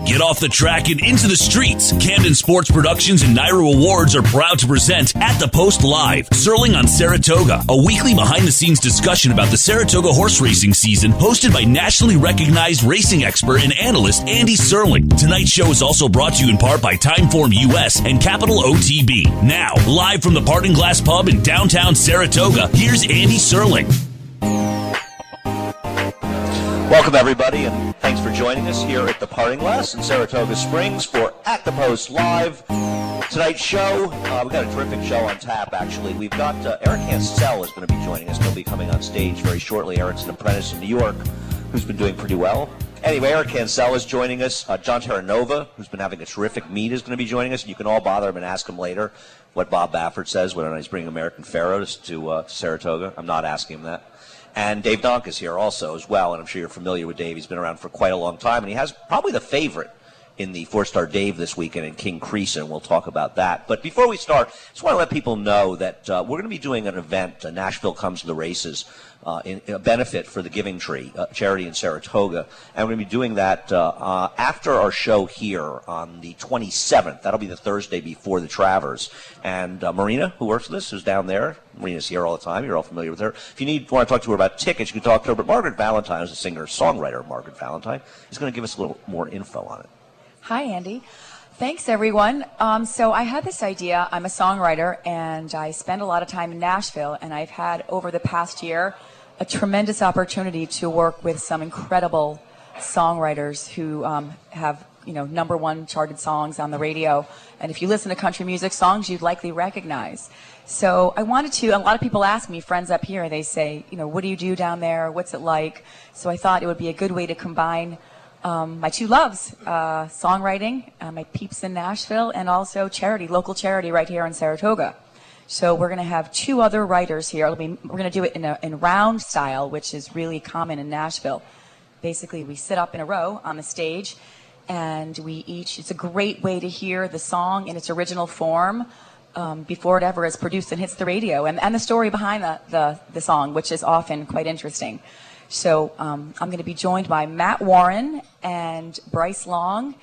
Get off the track and into the streets. Camden Sports Productions and Naira Awards are proud to present At the Post Live, Serling on Saratoga, a weekly behind-the-scenes discussion about the Saratoga horse racing season hosted by nationally recognized racing expert and analyst Andy Serling. Tonight's show is also brought to you in part by Timeform US and Capital OTB. Now, live from the Parting Glass Pub in downtown Saratoga, here's Andy Serling. Welcome, everybody, and thanks for joining us here at the Parting Glass in Saratoga Springs for At the Post Live. Tonight's show, we've got a terrific show on tap, actually. We've got Eric Hansell is going to be joining us. He'll be coming on stage very shortly. Eric's an apprentice in New York who's been doing pretty well. Anyway, Eric Hansell is joining us. John Terranova, who's been having a terrific meet, is going to be joining us. And you can all bother him and ask him later what Bob Baffert says, whether or not he's bringing American Pharaohs to Saratoga. I'm not asking him that. And Dave Donk is here also as well, and I'm sure you're familiar with Dave. He's been around for quite a long time, and he has probably the favorite in the four-star Dave this weekend in King Creason, and we'll talk about that. But before we start, I just want to let people know that we're going to be doing an event, Nashville Comes to the Races, in a benefit for the Giving Tree, charity in Saratoga. And we're going to be doing that after our show here on the 27th. That'll be the Thursday before the Travers. And Marina, who works with us, who's down there, Marina's here all the time. You're all familiar with her. If you want to talk to her about tickets, you can talk to her. But Margaret Valentine is a singer-songwriter. Margaret Valentine is going to give us a little more info on it. Hi, Andy. Thanks, everyone. So I had this idea. I'm a songwriter, and I spend a lot of time in Nashville, and I've had, over the past year, a tremendous opportunity to work with some incredible songwriters who have, #1 charted songs on the radio. And if you listen to country music songs, you'd likely recognize. So I wanted to, a lot of people ask me, friends up here, they say, what do you do down there? What's it like? So I thought it would be a good way to combine my two loves, songwriting, my peeps in Nashville, and also charity, local charity right here in Saratoga. So we're going to have two other writers here. We're going to do it in round style, which is really common in Nashville. Basically, we sit up in a row on the stage, and it's a great way to hear the song in its original form before it ever is produced and hits the radio, and the story behind the song, which is often quite interesting. So I'm going to be joined by Matt Warren and Bryce Long,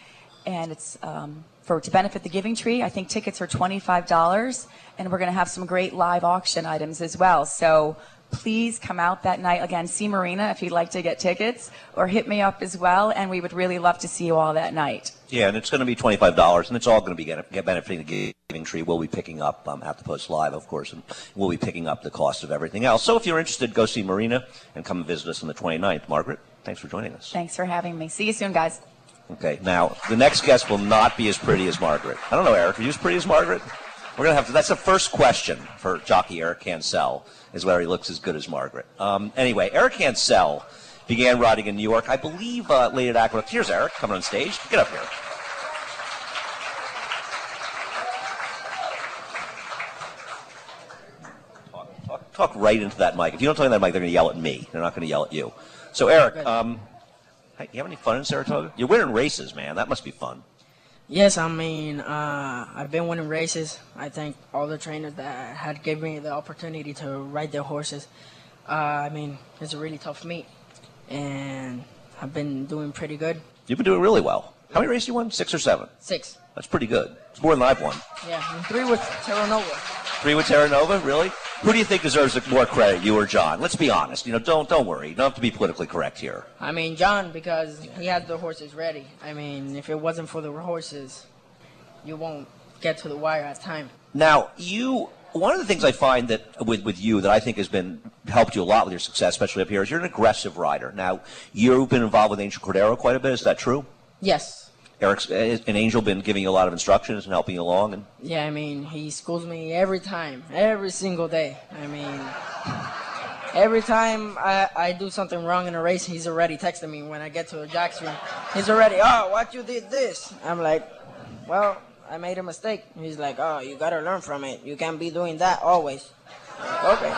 and it's to benefit the Giving Tree. I think tickets are $25, and we're going to have some great live auction items as well. So please come out that night. Again, see Marina if you'd like to get tickets, or hit me up as well, and we would really love to see you all that night. Yeah, and it's going to be $25, and it's all going to be benefiting the Giving Tree. We'll be picking up At the Post Live, of course, and we'll be picking up the cost of everything else. So if you're interested, go see Marina and come and visit us on the 29th. Margaret, thanks for joining us. Thanks for having me. See you soon, guys. Okay, now, the next guest will not be as pretty as Margaret. I don't know, Eric, are you as pretty as Margaret? We're going to have to, that's the first question for jockey Eric Hansell, is whether he looks as good as Margaret. Anyway, Eric Hansell began riding in New York, I believe, late at Aqueduct. Here's Eric coming on stage. Get up here. Talk right into that mic. If you don't talk into that mic, they're going to yell at me. They're not going to yell at you. So, Eric, hey, you have any fun in Saratoga? You're winning races, man. That must be fun. Yes, I mean, I've been winning races. I thank all the trainers that had given me the opportunity to ride their horses. I mean, it's a really tough meet, and I've been doing pretty good. You've been doing really well. How many races you won? 6 or 7? 6. That's pretty good. It's more than I've won. Yeah, and 3 with Terranova. 3 with Terranova? Really? Who do you think deserves more credit, you or John? Let's be honest. Don't worry. You don't have to be politically correct here. I mean, John, because he had the horses ready. I mean, if it wasn't for the horses, you won't get to the wire at time. Now, one of the things I find that with you that I think has helped you a lot with your success, especially up here, is you're an aggressive rider. Now, you've been involved with Angel Cordero quite a bit. Is that true? Yes. Eric's and Angel been giving you a lot of instructions and helping you along? And yeah, I mean, he schools me every time, every single day. I mean, every time I do something wrong in a race, he's already texting me when I get to a jock's room. He's already, what you did this? I'm like, well, I made a mistake. He's like, you got to learn from it. You can't be doing that always. I'm like, okay.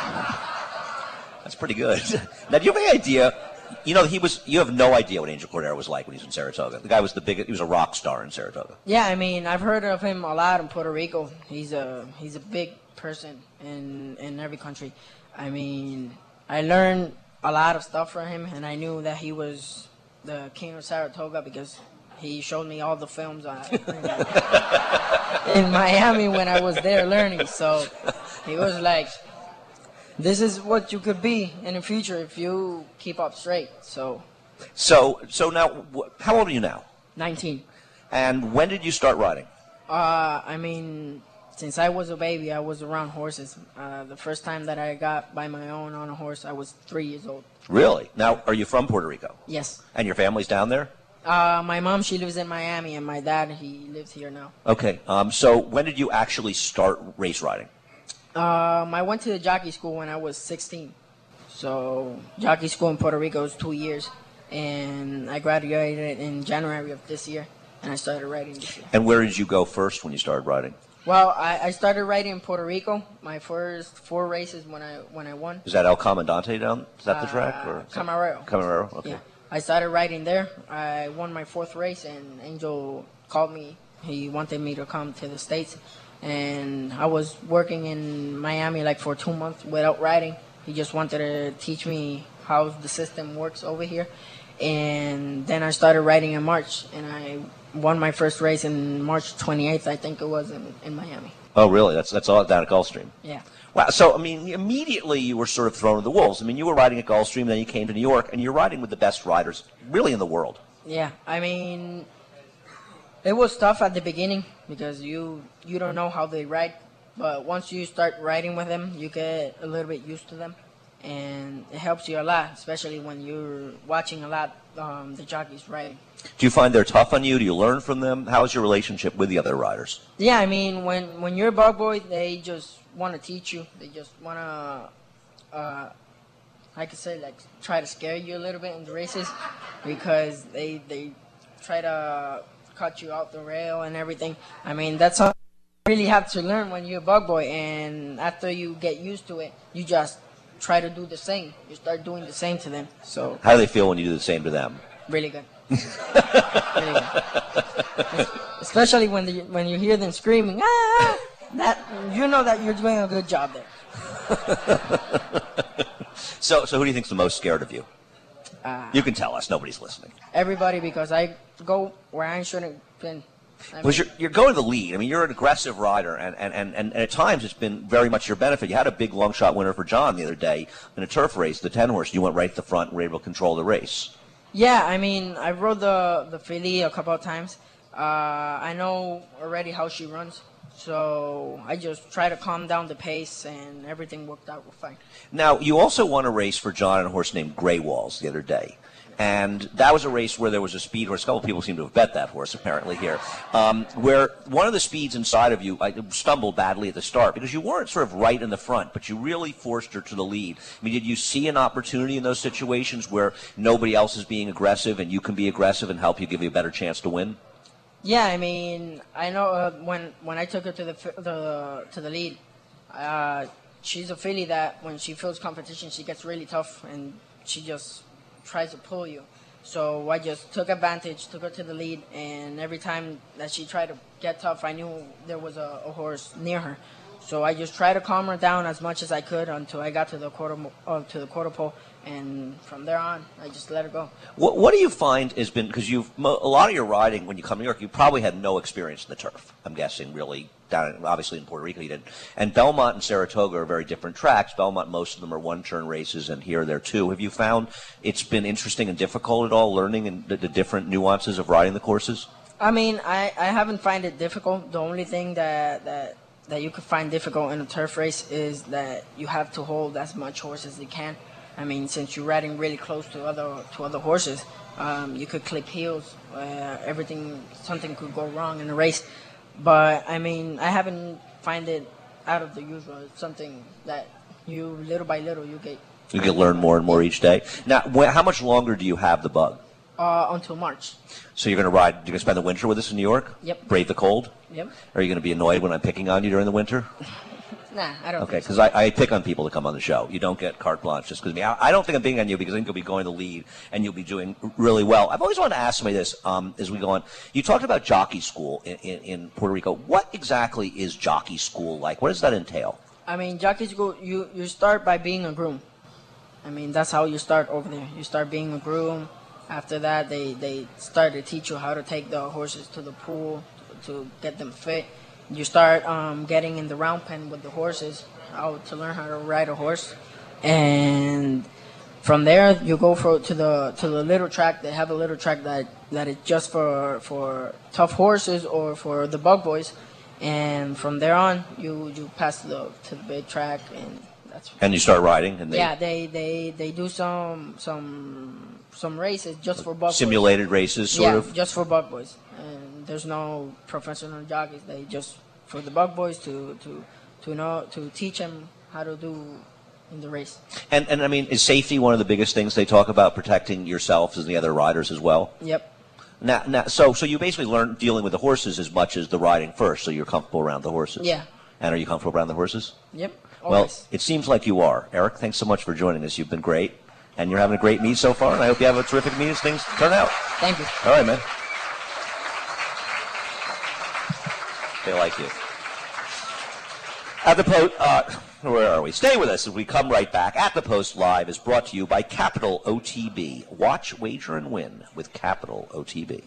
That's pretty good. Now, do you have any idea? You have no idea what Angel Cordero was like when he was in Saratoga. The guy was he was a rock star in Saratoga. Yeah, I mean, I've heard of him a lot in Puerto Rico. He's a big person in every country. I mean, I learned a lot of stuff from him, and I knew that he was the king of Saratoga because He showed me all the films in Miami when I was there learning. So he was like, this is what you could be in the future if you keep up straight. So now, how old are you now? 19. And when did you start riding? I mean, since I was a baby, I was around horses. The first time that I got by my own on a horse, I was 3 years old. Really? Now, are you from Puerto Rico? Yes. And your family's down there? My mom, she lives in Miami, and my dad, he lives here now. Okay. So when did you actually start race riding? I went to the jockey school when I was 16. So jockey school in Puerto Rico is 2 years, and I graduated in January of this year, and I started riding this year. And where did you go first when you started riding? Well, I started riding in Puerto Rico. My first 4 races when I won. Is that El Comandante down? Is that the track? Or Camarero. Camarero, okay. Yeah. I started riding there. I won my 4th race, and Angel called me. He wanted me to come to the States. And I was working in Miami like for 2 months without riding. He just wanted to teach me how the system works over here. And then I started riding in March, and I won my first race in March 28th, I think it was, in Miami. Oh, really? That's all down at Gulfstream? Yeah. Wow. So, I mean, immediately you were sort of thrown to the wolves. I mean, you were riding at Gulfstream, then you came to New York, and you're riding with the best riders really in the world. Yeah. I mean, it was tough at the beginning because you don't know how they ride. But once you start riding with them, you get a little bit used to them. And it helps you a lot, especially when you're watching a lot the jockeys riding. Do you find they're tough on you? Do you learn from them? How is your relationship with the other riders? Yeah, I mean, when you're a bug boy, they just want to teach you. They just want to, I could say, like, try to scare you a little bit in the races because they try to cut you out the rail and everything. I mean, that's something you really have to learn when you're a bug boy. And after you get used to it, you just try to do the same. You start doing the same to them. So how do they feel when you do the same to them? Really good. Really good. Especially when you hear them screaming, ah! That you know that you're doing a good job there. So who do you think's the most scared of you? You can tell us. Nobody's listening. Everybody, because I go where I shouldn't have been. Because you're going to the lead. I mean, you're an aggressive rider, and at times it's been very much your benefit. You had a big long shot winner for John the other day in a turf race, the 10 horse. You went right to the front and were able to control the race. Yeah, I mean, I rode the filly a couple of times. I know already how she runs, so I just try to calm down the pace, and everything worked out fine. Now, you also won a race for John and a horse named Gray Walls the other day. And that was a race where there was a speed horse. A couple of people seem to have bet that horse, apparently, here. Where one of the speeds inside of you stumbled badly at the start because you weren't sort of right in the front, but you really forced her to the lead. I mean, did you see an opportunity in those situations where nobody else is being aggressive and you can be aggressive and help you give you a better chance to win? Yeah, I mean, I know when I took her to the lead, she's a filly that when she feels competition, she gets really tough and she just tries to pull you. So I just took advantage, took her to the lead, and every time that she tried to get tough, I knew there was a horse near her. So I just tried to calm her down as much as I could until I got to the quarter pole, and from there on, I just let her go. What do you find has been, because a lot of your riding when you come to New York, you probably had no experience in the turf, I'm guessing, really, obviously in Puerto Rico you did. And Belmont and Saratoga are very different tracks. Belmont, most of them are one-turn races, and here they're two. Have you found it's been interesting and difficult at all, learning the different nuances of riding the courses? I mean, I haven't found it difficult. The only thing that you could find difficult in a turf race is that you have to hold as much horse as you can. I mean, since you're riding really close to other horses, you could clip heels. Something could go wrong in a race. But I mean, I haven't find it out of the usual. It's something that you little by little you get learn more and more each day. Now, how much longer do you have the bug? Until March. So you're going to ride? You're going to spend the winter with us in New York? Yep. Brave the cold? Yep. Are you going to be annoyed when I'm picking on you during the winter? Nah, I don't. Okay, because I pick on people to come on the show. You don't get carte blanche just because of me. I don't think I'm picking on you because I think you'll be going to lead and you'll be doing really well. I've always wanted to ask somebody this as we go on. You talked about jockey school in Puerto Rico. What exactly is jockey school like? What does that entail? I mean, jockey school, you start by being a groom. I mean, that's how you start over there. You start being a groom. After that, they start to teach you how to take the horses to the pool to get them fit. You start getting in the round pen with the horses, how to learn how to ride a horse, and from there you go to the little track. They have a little track that is just for tough horses or for the bug boys, and from there on you pass to the big track, and that's. And you start riding, and they do some races just for bug simulated boys. races, sort of. Just for bug boys, and there's no professional jockeys. They just for the bug boys to teach them how to do in the race. And I mean, is safety one of the biggest things they talk about, protecting yourselves and the other riders as well? Yep. Now, so you basically learn dealing with the horses as much as the riding first, so you're comfortable around the horses. Yeah. And are you comfortable around the horses? Yep. Well, Always. it seems like you are. Eric, thanks so much for joining us. You've been great, and you're having a great meet so far, and I hope you have a terrific meet as things turn out. Thank you. All right, man. They like you. At the Post, where are we? Stay with us as we come right back. At the Post Live is brought to you by Capital OTB. Watch, wager, and win with Capital OTB.